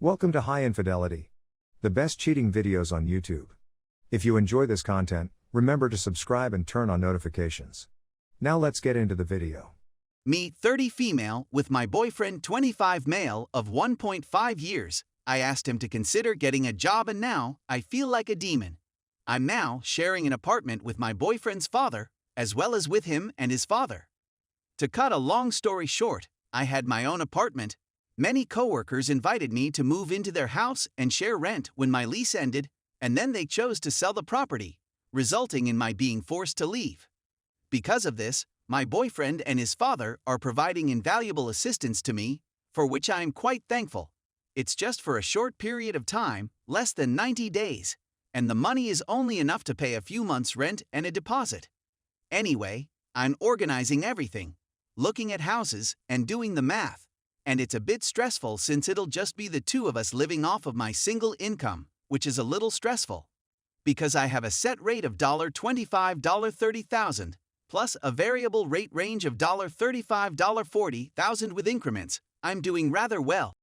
Welcome to High Infidelity, the best cheating videos on YouTube. If you enjoy this content, remember to subscribe and turn on notifications. Now let's get into the video. Me, 30 female, with my boyfriend 25 male of 1.5 years. I asked him to consider getting a job and now I feel like a demon. I'm now sharing an apartment with my boyfriend's father, as well as with him and his father. To cut a long story short, I had my own apartment. Many coworkers invited me to move into their house and share rent when my lease ended, and then they chose to sell the property, resulting in my being forced to leave. Because of this, my boyfriend and his father are providing invaluable assistance to me, for which I am quite thankful. It's just for a short period of time, less than 90 days, and the money is only enough to pay a few months' rent and a deposit. Anyway, I'm organizing everything, looking at houses, and doing the math. And it's a bit stressful since it'll just be the two of us living off of my single income, which is a little stressful. Because I have a set rate of $25, $30,000, plus a variable rate range of $35, $40,000 with increments, I'm doing rather well.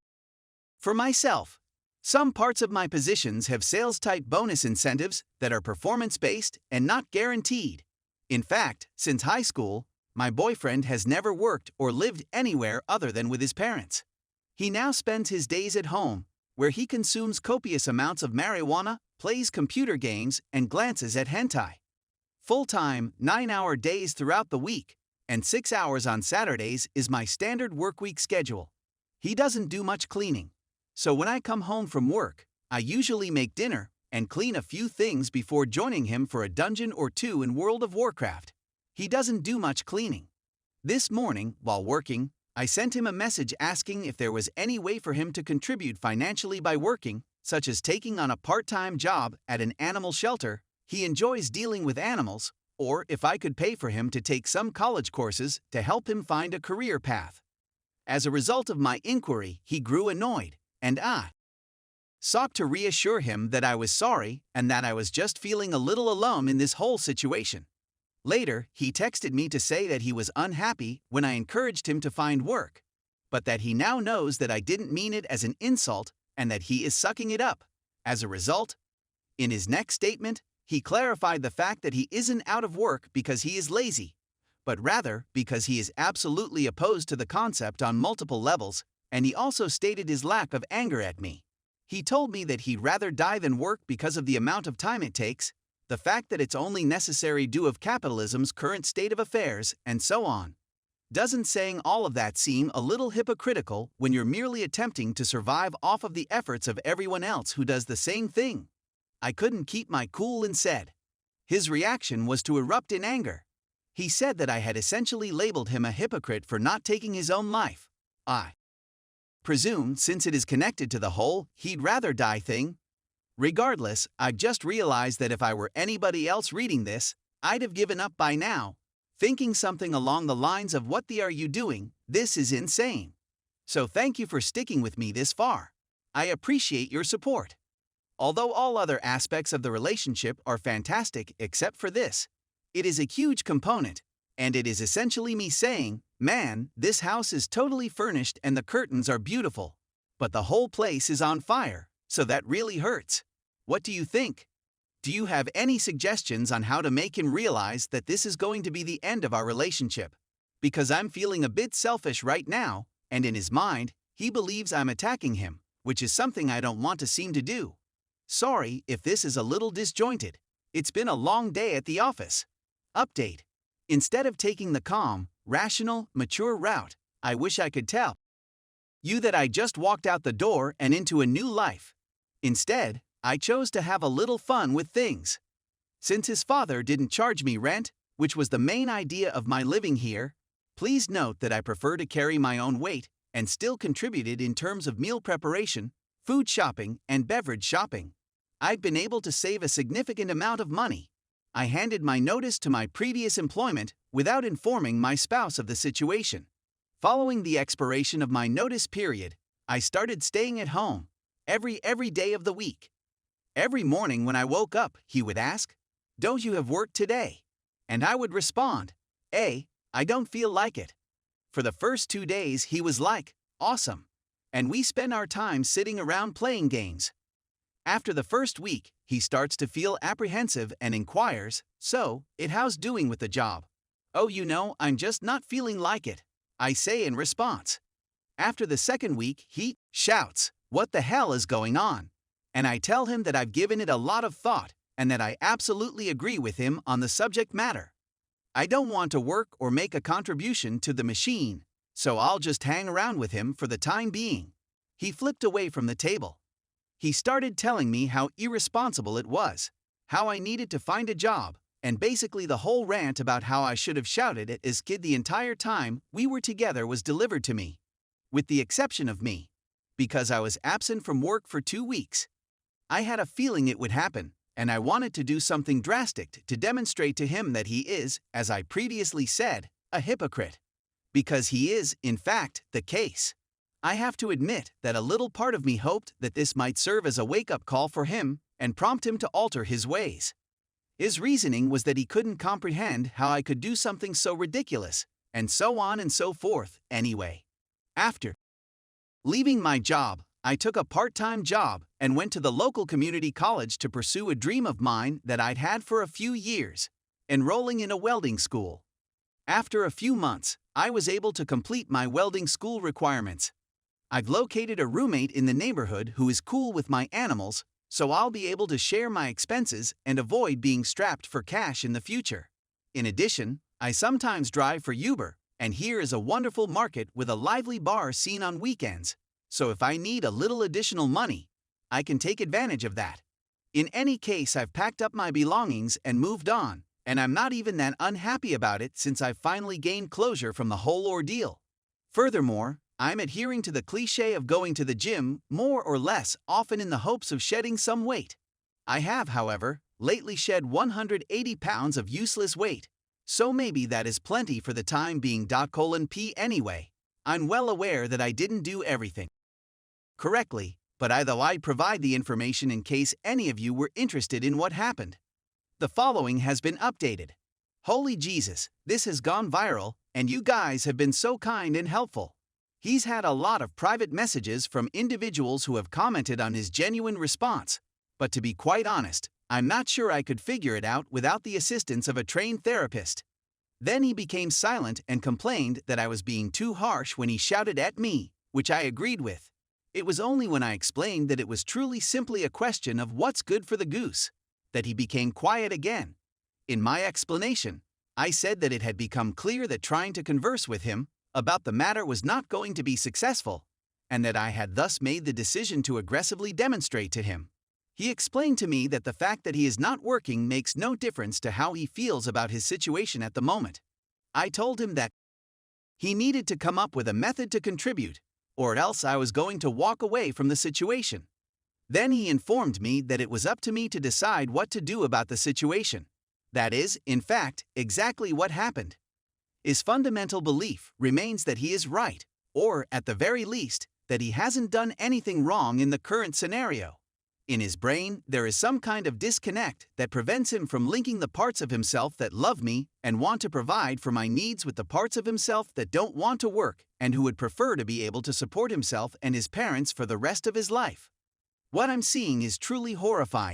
For myself, some parts of my positions have sales-type bonus incentives that are performance-based and not guaranteed. In fact, since high school, my boyfriend has never worked or lived anywhere other than with his parents. He now spends his days at home, where he consumes copious amounts of marijuana, plays computer games, and glances at hentai. Full-time, 9-hour days throughout the week, and 6 hours on Saturdays is my standard workweek schedule. He doesn't do much cleaning, so when I come home from work, I usually make dinner and clean a few things before joining him for a dungeon or two in World of Warcraft. He doesn't do much cleaning. This morning, while working, I sent him a message asking if there was any way for him to contribute financially by working, such as taking on a part-time job at an animal shelter. He enjoys dealing with animals, or if I could pay for him to take some college courses to help him find a career path. As a result of my inquiry, he grew annoyed, and I sought to reassure him that I was sorry and that I was just feeling a little alone in this whole situation. Later, he texted me to say that he was unhappy when I encouraged him to find work, but that he now knows that I didn't mean it as an insult and that he is sucking it up. As a result, in his next statement, he clarified the fact that he isn't out of work because he is lazy, but rather because he is absolutely opposed to the concept on multiple levels, and he also stated his lack of anger at me. He told me that he'd rather die than work because of the amount of time it takes, the fact that it's only necessary due of capitalism's current state of affairs, and so on. Doesn't saying all of that seem a little hypocritical when you're merely attempting to survive off of the efforts of everyone else who does the same thing? I couldn't keep my cool and said. His reaction was to erupt in anger. He said that I had essentially labeled him a hypocrite for not taking his own life. I presume, since it is connected to the whole "he'd rather die" thing. Regardless, I've just realized that if I were anybody else reading this, I'd have given up by now, thinking something along the lines of "what the are you doing, this is insane." So thank you for sticking with me this far. I appreciate your support. Although all other aspects of the relationship are fantastic except for this, it is a huge component, and it is essentially me saying, "Man, this house is totally furnished and the curtains are beautiful, but the whole place is on fire. So that really hurts." What do you think? Do you have any suggestions on how to make him realize that this is going to be the end of our relationship? Because I'm feeling a bit selfish right now, and in his mind, he believes I'm attacking him, which is something I don't want to seem to do. Sorry if this is a little disjointed. It's been a long day at the office. Update. Instead of taking the calm, rational, mature route, I wish I could tell you that I just walked out the door and into a new life. Instead, I chose to have a little fun with things. Since his father didn't charge me rent, which was the main idea of my living here, please note that I prefer to carry my own weight and still contributed in terms of meal preparation, food shopping, and beverage shopping. I've been able to save a significant amount of money. I handed my notice to my previous employment without informing my spouse of the situation. Following the expiration of my notice period, I started staying at home every day of the week. Every morning when I woke up, he would ask, "Don't you have work today?" And I would respond, "I don't feel like it." For the first 2 days, he was like, "Awesome." and we spend our time sitting around playing games. After the first week, he starts to feel apprehensive and inquires, "So, how's doing with the job?" "Oh, I'm just not feeling like it," I say in response. After the second week, he shouts, "What the hell is going on?" And I tell him that I've given it a lot of thought and that I absolutely agree with him on the subject matter. I don't want to work or make a contribution to the machine, so I'll just hang around with him for the time being. He flipped away from the table. He started telling me how irresponsible it was, how I needed to find a job, and basically the whole rant about how I should have shouted at his kid the entire time we were together was delivered to me. With the exception of me, because I was absent from work for 2 weeks. I had a feeling it would happen, and I wanted to do something drastic to demonstrate to him that he is, as I previously said, a hypocrite. Because he is, in fact, the case. I have to admit that a little part of me hoped that this might serve as a wake-up call for him and prompt him to alter his ways. His reasoning was that he couldn't comprehend how I could do something so ridiculous, and so on and so forth, anyway. After leaving my job, I took a part-time job and went to the local community college to pursue a dream of mine that I'd had for a few years, enrolling in a welding school. After a few months, I was able to complete my welding school requirements. I've located a roommate in the neighborhood who is cool with my animals, so I'll be able to share my expenses and avoid being strapped for cash in the future. In addition, I sometimes drive for Uber, and here is a wonderful market with a lively bar seen on weekends, so if I need a little additional money, I can take advantage of that. In any case, I've packed up my belongings and moved on, and I'm not even that unhappy about it since I've finally gained closure from the whole ordeal. Furthermore, I'm adhering to the cliché of going to the gym more or less often in the hopes of shedding some weight. I have, however, lately shed 180 pounds of useless weight, so maybe that is plenty for the time being. P anyway. I'm well aware that I didn't do everything correctly, but I'd provide the information in case any of you were interested in what happened. The following has been updated. Holy Jesus, this has gone viral, and you guys have been so kind and helpful. He's had a lot of private messages from individuals who have commented on his genuine response, but to be quite honest, I'm not sure I could figure it out without the assistance of a trained therapist. Then he became silent and complained that I was being too harsh when he shouted at me, which I agreed with. It was only when I explained that it was truly simply a question of what's good for the goose that he became quiet again. In my explanation, I said that it had become clear that trying to converse with him about the matter was not going to be successful, and that I had thus made the decision to aggressively demonstrate to him. He explained to me that the fact that he is not working makes no difference to how he feels about his situation at the moment. I told him that he needed to come up with a method to contribute, or else I was going to walk away from the situation. Then he informed me that it was up to me to decide what to do about the situation. That is, in fact, exactly what happened. His fundamental belief remains that he is right, or, at the very least, that he hasn't done anything wrong in the current scenario. In his brain, there is some kind of disconnect that prevents him from linking the parts of himself that love me and want to provide for my needs with the parts of himself that don't want to work and who would prefer to be able to support himself and his parents for the rest of his life. What I'm seeing is truly horrifying.